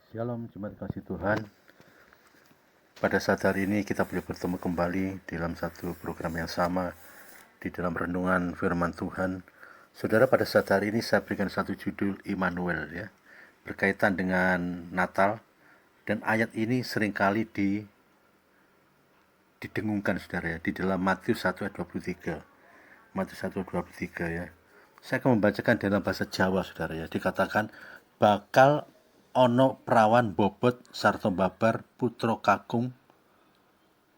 Shalom, jemaat kasih Tuhan. Pada saat hari ini kita boleh bertemu kembali dalam satu program yang sama di dalam renungan firman Tuhan. Saudara, pada saat hari ini saya berikan satu judul Immanuel ya, berkaitan dengan Natal, dan ayat ini seringkali didengungkan saudara ya, di dalam Matius 1 ayat 23. Matius 1 ayat 23 ya. Saya akan membacakan dalam bahasa Jawa saudara ya. Dikatakan bakal ono prawan bobot sarta babar putra kakung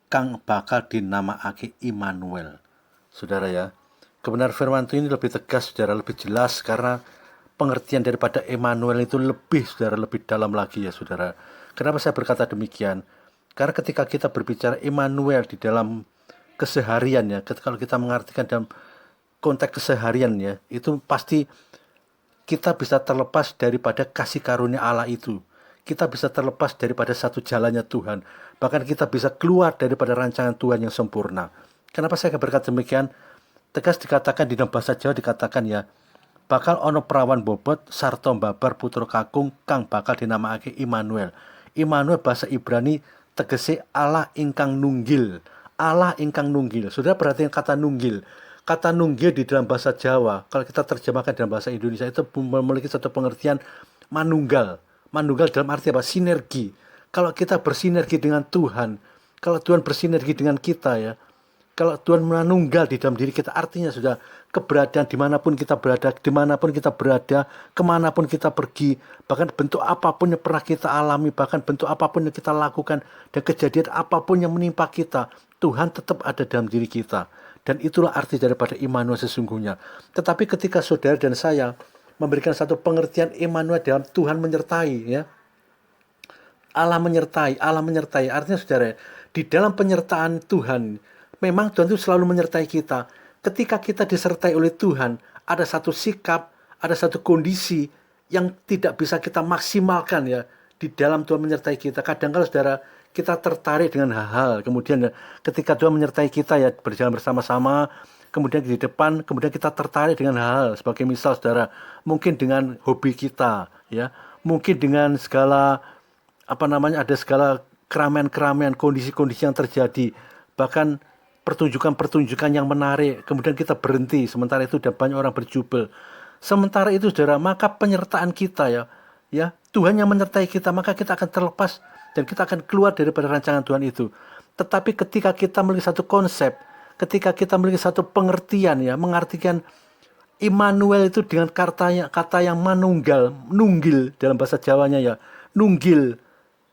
kang bakal dinamaake Immanuel. Saudara ya, kebenaran firman Tuhan ini lebih tegas saudara, lebih jelas karena pengertian daripada Immanuel itu lebih dalam lagi ya saudara. Kenapa saya berkata demikian? Karena ketika kita berbicara Immanuel di dalam keseharian ya, kalau kita mengartikan dalam konteks keseharian ya, itu pasti kita bisa terlepas daripada kasih karunia Allah itu. Kita bisa terlepas daripada satu jalannya Tuhan. Bahkan kita bisa keluar daripada rancangan Tuhan yang sempurna. Kenapa saya berkata demikian? Tegas dikatakan di dalam bahasa Jawa dikatakan ya, bakal ono prawan bobot sarta babar putra kakung kang bakal dinamaake Immanuel. Immanuel bahasa Ibrani tegese Allah ingkang nunggil. Allah ingkang nunggil. Saudara perhatikan kata nunggil. Kata nunggil di dalam bahasa Jawa, kalau kita terjemahkan dalam bahasa Indonesia, itu memiliki satu pengertian manunggal. Manunggal dalam arti apa? Sinergi. Kalau kita bersinergi dengan Tuhan, kalau Tuhan bersinergi dengan kita ya, kalau Tuhan menunggal di dalam diri kita, artinya sudah keberadaan dimanapun kita berada, kemanapun kita pergi, bahkan bentuk apapun yang pernah kita alami, bahkan bentuk apapun yang kita lakukan, dan kejadian apapun yang menimpa kita, Tuhan tetap ada dalam diri kita. Dan itulah arti daripada Immanuel sesungguhnya. Tetapi ketika saudara dan saya memberikan satu pengertian Immanuel dalam Tuhan menyertai ya, Allah menyertai, artinya saudara, di dalam penyertaan Tuhan, memang Tuhan itu selalu menyertai kita. Ketika kita disertai oleh Tuhan, ada satu sikap, ada satu kondisi yang tidak bisa kita maksimalkan ya, di dalam Tuhan menyertai kita. Kadang-kadang saudara, kita tertarik dengan hal-hal, kemudian ketika Tuhan menyertai kita ya, berjalan bersama-sama, kemudian di depan, kemudian kita tertarik dengan hal-hal, sebagai misal saudara, mungkin dengan hobi kita ya, mungkin dengan segala ada segala keramaian-keramaian, kondisi-kondisi yang terjadi, bahkan pertunjukan-pertunjukan yang menarik, kemudian kita berhenti, sementara itu dan banyak orang berjubel. Sementara itu saudara, maka penyertaan kita ya Tuhan yang menyertai kita, maka kita akan terlepas dan kita akan keluar daripada rancangan Tuhan itu. Tetapi ketika kita memiliki satu konsep, ketika kita memiliki satu pengertian ya, mengartikan Immanuel itu dengan kata yang manunggal, nunggil dalam bahasa Jawanya ya, nunggil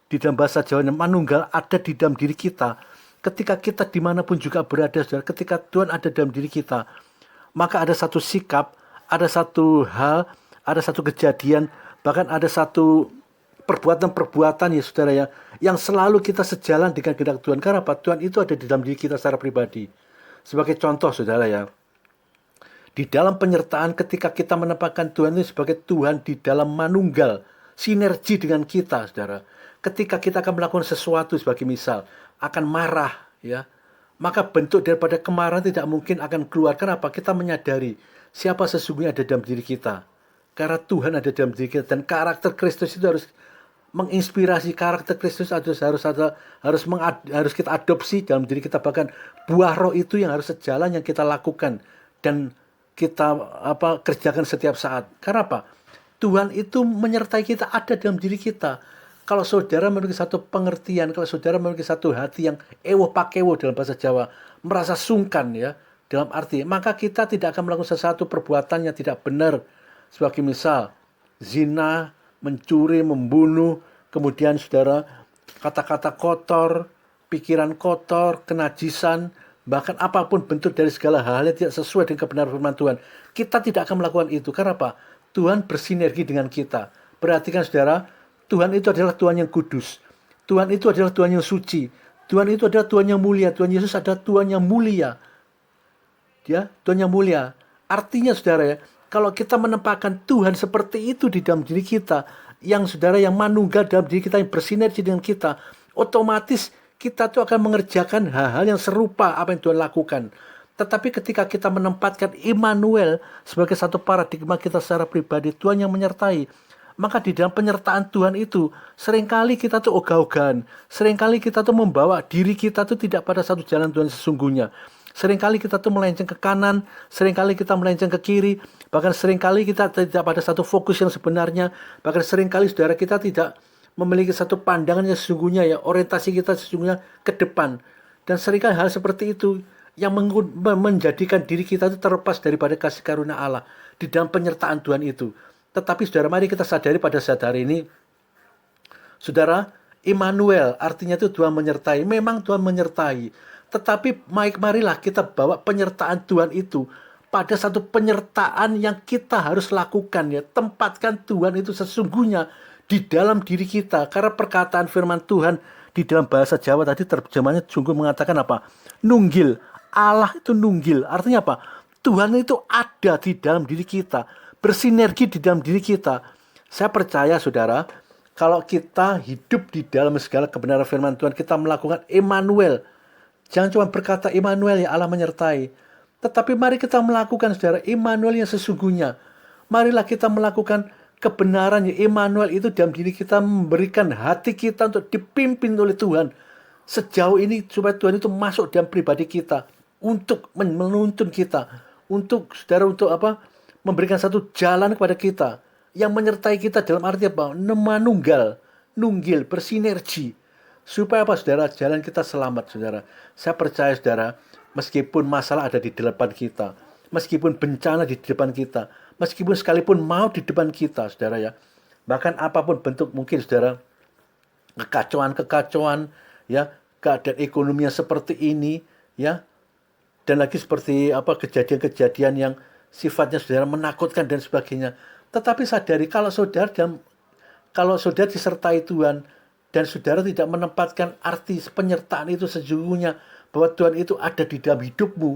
di dalam bahasa Jawanya, manunggal ada di dalam diri kita. Ketika kita dimanapun juga berada, saudara, ketika Tuhan ada dalam diri kita, maka ada satu sikap, ada satu hal, ada satu kejadian, bahkan ada satu perbuatan-perbuatan ya saudara ya, yang selalu kita sejalan dengan kehendak Tuhan. Karena apa? Tuhan itu ada di dalam diri kita secara pribadi. Sebagai contoh saudara ya, di dalam penyertaan ketika kita menempatkan Tuhan itu sebagai Tuhan di dalam manunggal, sinergi dengan kita saudara. Ketika kita akan melakukan sesuatu sebagai misal, akan marah ya, maka bentuk daripada kemarahan tidak mungkin akan keluar. Kenapa? Kita menyadari siapa sesungguhnya ada dalam diri kita. Karena Tuhan ada dalam diri kita, dan karakter Kristus itu harus menginspirasi, karakter Kristus harus kita adopsi dalam diri kita, bahkan buah roh itu yang harus sejalan yang kita lakukan dan kita kerjakan setiap saat. Karena apa? Tuhan itu menyertai kita, ada dalam diri kita. Kalau saudara memiliki satu pengertian, kalau saudara memiliki satu hati yang ewo pakewo dalam bahasa Jawa, merasa sungkan ya, dalam arti, maka kita tidak akan melakukan sesuatu perbuatan yang tidak benar. Sebagai misal, zina, mencuri, membunuh, kemudian saudara, kata-kata kotor, pikiran kotor, kenajisan, bahkan apapun bentuk dari segala hal yang tidak sesuai dengan kebenaran firman Tuhan. Kita tidak akan melakukan itu. Karena apa? Tuhan bersinergi dengan kita. Perhatikan saudara, Tuhan itu adalah Tuhan yang kudus. Tuhan itu adalah Tuhan yang suci. Tuhan itu adalah Tuhan yang mulia. Tuhan Yesus adalah Tuhan yang mulia. Ya, Tuhan yang mulia. Artinya saudara ya, kalau kita menempatkan Tuhan seperti itu di dalam diri kita, yang saudara yang manunggal dalam diri kita, yang bersinergi dengan kita, otomatis kita tuh akan mengerjakan hal-hal yang serupa apa yang Tuhan lakukan. Tetapi ketika kita menempatkan Immanuel sebagai satu paradigma kita secara pribadi, Tuhan yang menyertai, Maka di dalam penyertaan Tuhan itu, seringkali kita tuh ogah-ogahan. Seringkali kita tuh membawa diri kita tuh tidak pada satu jalan Tuhan sesungguhnya. Seringkali kita tuh melenceng ke kanan, seringkali kita melenceng ke kiri, bahkan seringkali kita tidak pada satu fokus yang sebenarnya, bahkan seringkali saudara kita tidak memiliki satu pandangan yang sesungguhnya ya, orientasi kita sesungguhnya ke depan. Dan seringkali hal seperti itu yang menjadikan diri kita itu terlepas daripada kasih karunia Allah di dalam penyertaan Tuhan itu. Tetapi saudara, mari kita sadari pada saat hari ini, saudara, Immanuel artinya itu Tuhan menyertai. Memang Tuhan menyertai. Tetapi marilah kita bawa penyertaan Tuhan itu pada satu penyertaan yang kita harus lakukan ya. Tempatkan Tuhan itu sesungguhnya di dalam diri kita. Karena perkataan firman Tuhan di dalam bahasa Jawa tadi terjemahannya sungguh mengatakan apa? Nunggil. Allah itu nunggil. Artinya apa? Tuhan itu ada di dalam diri kita. Bersinergi di dalam diri kita. Saya percaya saudara, kalau kita hidup di dalam segala kebenaran firman Tuhan, kita melakukan Immanuel. Jangan cuma berkata Immanuel ya Allah menyertai. Tetapi mari kita melakukan saudara Immanuel yang sesungguhnya. Marilah kita melakukan kebenaran ya Immanuel itu dalam diri kita, memberikan hati kita untuk dipimpin oleh Tuhan. Sejauh ini supaya Tuhan itu masuk dalam pribadi kita. Untuk menuntun kita. Untuk saudara untuk apa? Memberikan satu jalan kepada kita yang menyertai kita dalam arti apa? Manunggal, nunggil, bersinergi. Supaya apa saudara? Jalan kita selamat saudara. Saya percaya saudara, meskipun masalah ada di depan kita, meskipun bencana di depan kita, meskipun sekalipun mau di depan kita saudara ya, bahkan apapun bentuk mungkin saudara, kekacauan ya, keadaan ekonomi yang seperti ini ya, dan lagi seperti apa kejadian-kejadian yang sifatnya saudara menakutkan dan sebagainya. Tetapi sadari kalau saudara disertai Tuhan dan saudara tidak menempatkan arti penyertaan itu sejujurnya bahwa Tuhan itu ada di dalam hidupmu,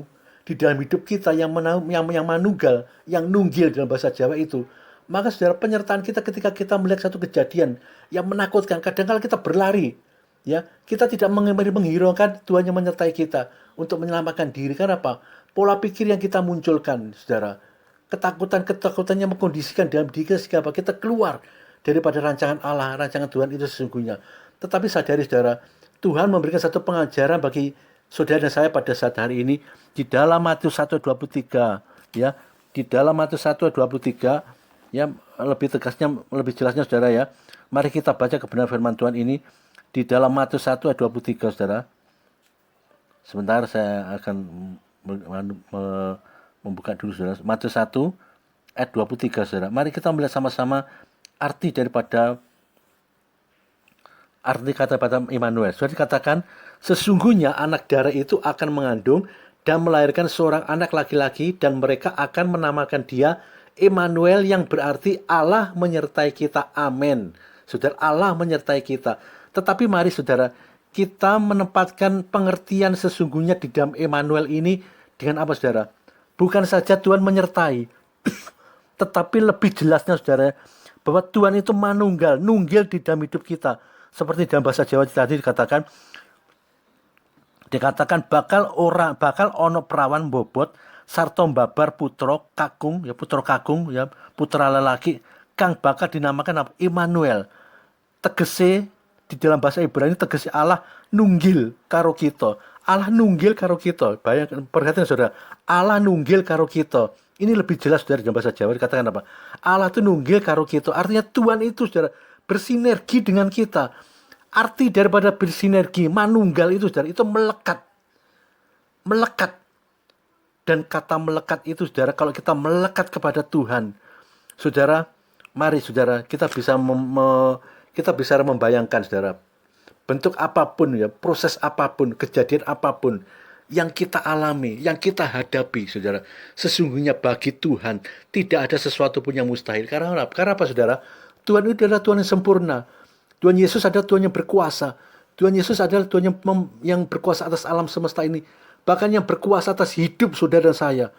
di dalam hidup kita yang manunggal, yang nunggil dalam bahasa Jawa itu, maka saudara penyertaan kita ketika kita melihat satu kejadian yang menakutkan, kadang-kadang kita berlari, ya kita tidak menghiraukan Tuhan yang menyertai kita untuk menyelamatkan diri. Karena apa? Pola pikir yang kita munculkan, saudara, ketakutan yang mengkondisikan dalam diri kita sehingga apa? Kita keluar daripada rancangan Allah, rancangan Tuhan itu sesungguhnya. Tetapi sadari saudara, Tuhan memberikan satu pengajaran bagi saudara dan saya pada saat hari ini di dalam Matius 1:23 ya, di dalam Matius 1:23 ya, lebih tegasnya, lebih jelasnya saudara ya. Mari kita baca kebenaran firman Tuhan ini di dalam Matius 1:23 saudara. Sebentar saya akan membuka dulu saudara. Matius 1:23 saudara. Mari kita melihat sama-sama arti kata Immanuel. Sudah dikatakan, sesungguhnya anak darah itu akan mengandung dan melahirkan seorang anak laki-laki, dan mereka akan menamakan dia Immanuel, yang berarti Allah menyertai kita. Amin. Saudara, Allah menyertai kita. Tetapi mari saudara, kita menempatkan pengertian sesungguhnya di dalam Immanuel ini dengan apa saudara? Bukan saja Tuhan menyertai, tetapi lebih jelasnya saudara, bahwa Tuhan itu manunggal, nunggil di dalam hidup kita. Seperti dalam bahasa Jawa tadi dikatakan bakal ono perawan bobot sarta babar putra kakung ya, putra lelaki kang bakal dinamakan apa? Immanuel. Tegese di dalam bahasa Ibrani tegese Allah nunggil karo kita. Allah nunggil karo kita. Bayangkan, perhatikan saudara, Allah nunggil karo kita. Ini lebih jelas dari dalam bahasa Jawa dikatakan apa? Allah itu nunggil karo kita. Artinya Tuhan itu saudara bersinergi dengan kita. Arti daripada bersinergi, manunggal itu saudara, itu melekat. Melekat. Dan kata melekat itu saudara, kalau kita melekat kepada Tuhan, saudara, mari saudara, kita bisa membayangkan saudara, bentuk apapun ya, proses apapun, kejadian apapun yang kita alami, yang kita hadapi saudara, sesungguhnya bagi Tuhan tidak ada sesuatu pun yang mustahil. Karena apa saudara? Tuhan itu adalah Tuhan yang sempurna. Tuhan Yesus adalah Tuhan yang berkuasa. Tuhan Yesus adalah Tuhan yang berkuasa atas alam semesta ini, bahkan yang berkuasa atas hidup saudara dan saya.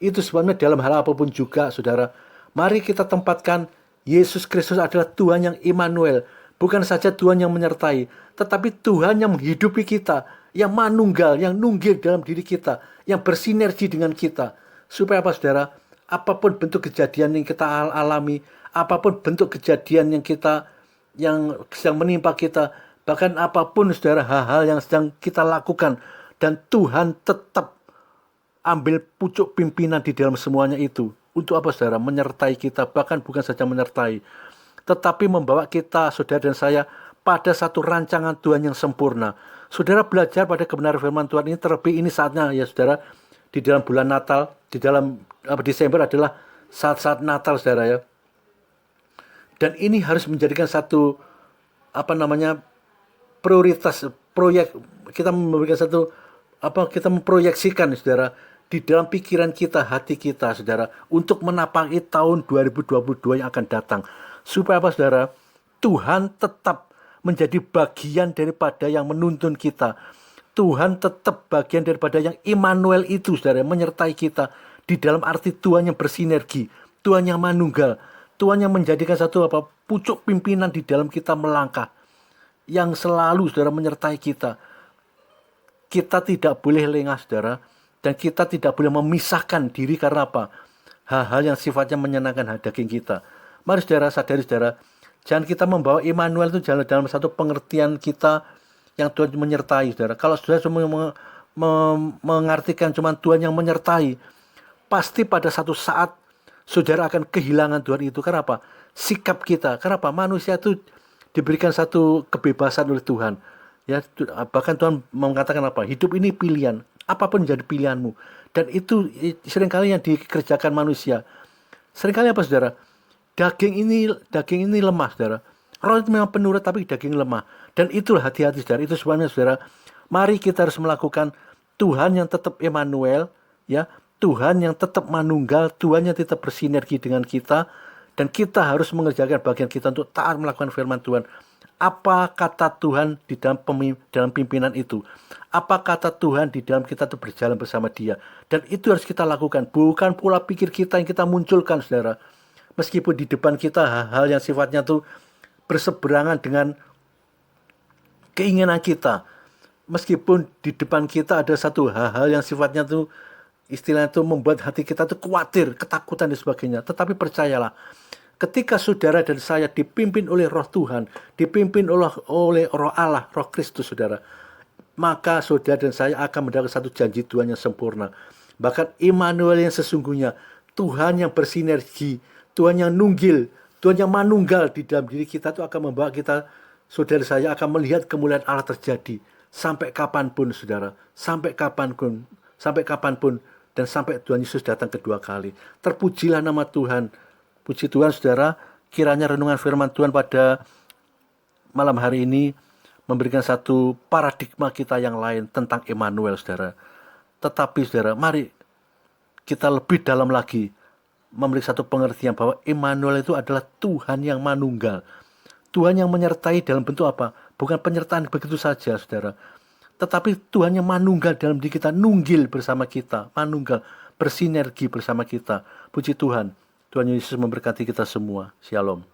Itu sebabnya dalam hal apapun juga saudara, mari kita tempatkan Yesus Kristus adalah Tuhan yang Immanuel. Bukan saja Tuhan yang menyertai, tetapi Tuhan yang menghidupi kita, yang manunggal, yang nunggil dalam diri kita, yang bersinergi dengan kita. Supaya apa saudara? Apapun bentuk kejadian yang kita alami, apapun bentuk kejadian yang sedang menimpa kita, bahkan apapun saudara hal-hal yang sedang kita lakukan, dan Tuhan tetap ambil pucuk pimpinan di dalam semuanya itu. Untuk apa saudara? Menyertai kita, bahkan bukan saja menyertai, tetapi membawa kita, saudara dan saya, pada satu rancangan Tuhan yang sempurna. Saudara belajar pada kebenaran firman Tuhan ini, terlebih ini saatnya ya saudara, di dalam bulan Natal, di dalam Desember adalah saat-saat Natal saudara ya. Dan ini harus menjadikan satu prioritas proyek. Kita memberikan satu kita memproyeksikan saudara di dalam pikiran kita, hati kita saudara, untuk menapaki tahun 2022 yang akan datang. Supaya apa saudara? Tuhan tetap menjadi bagian daripada yang menuntun kita. Tuhan tetap bagian daripada yang Immanuel itu saudara, menyertai kita di dalam arti Tuhan yang bersinergi, Tuhan yang manunggal, Tuhan yang menjadikan satu pucuk pimpinan di dalam kita melangkah, yang selalu saudara menyertai kita. Kita tidak boleh lengah saudara, dan kita tidak boleh memisahkan diri karena apa? Hal-hal yang sifatnya menyenangkan hati daging kita. Mari saudara sadari saudara, jangan kita membawa Immanuel itu jalan dalam satu pengertian kita yang Tuhan menyertai saudara. Kalau saudara cuma mengartikan cuma Tuhan yang menyertai, pasti pada satu saat saudara akan kehilangan Tuhan itu. Kenapa? Sikap kita. Kenapa? Manusia itu diberikan satu kebebasan oleh Tuhan. Ya, bahkan Tuhan mengatakan apa? Hidup ini pilihan. Apapun menjadi pilihanmu. Dan itu seringkali yang dikerjakan manusia. Seringkali apa saudara? Daging ini lemah saudara. Roh itu memang penurut tapi daging lemah. Dan itulah hati-hati saudara. Itu sebabnya saudara, mari kita harus melakukan Tuhan yang tetap Immanuel, ya, Tuhan yang tetap manunggal, Tuhan yang tetap bersinergi dengan kita, dan kita harus mengerjakan bagian kita untuk taat melakukan firman Tuhan. Apa kata Tuhan di dalam pimpinan itu? Apa kata Tuhan di dalam kita itu berjalan bersama Dia? Dan itu harus kita lakukan, bukan pola pikir kita yang kita munculkan saudara. Meskipun di depan kita hal-hal yang sifatnya itu berseberangan dengan keinginan kita, meskipun di depan kita ada satu hal-hal yang sifatnya itu istilahnya itu membuat hati kita itu khawatir, ketakutan dan sebagainya. Tetapi percayalah, ketika saudara dan saya dipimpin oleh Roh Tuhan, dipimpin oleh Roh Allah, Roh Kristus saudara, maka saudara dan saya akan mendapat satu janji Tuhan yang sempurna. Bahkan Immanuel yang sesungguhnya, Tuhan yang bersinergi, Tuhan yang nunggil, Tuhan yang manunggal di dalam diri kita itu akan membawa kita, saudara saya akan melihat kemuliaan Allah terjadi sampai kapanpun saudara, sampai kapanpun, dan sampai Tuhan Yesus datang kedua kali. Terpujilah nama Tuhan. Puji Tuhan saudara, kiranya renungan firman Tuhan pada malam hari ini memberikan satu paradigma kita yang lain tentang Immanuel saudara. Tetapi saudara, mari kita lebih dalam lagi memiliki satu pengertian bahwa Immanuel itu adalah Tuhan yang manunggal. Tuhan yang menyertai dalam bentuk apa? Bukan penyertaan begitu saja saudara, tetapi Tuhan yang manunggal dalam diri kita, nunggil bersama kita, manunggal, bersinergi bersama kita. Puji Tuhan. Tuhan Yesus memberkati kita semua. Shalom.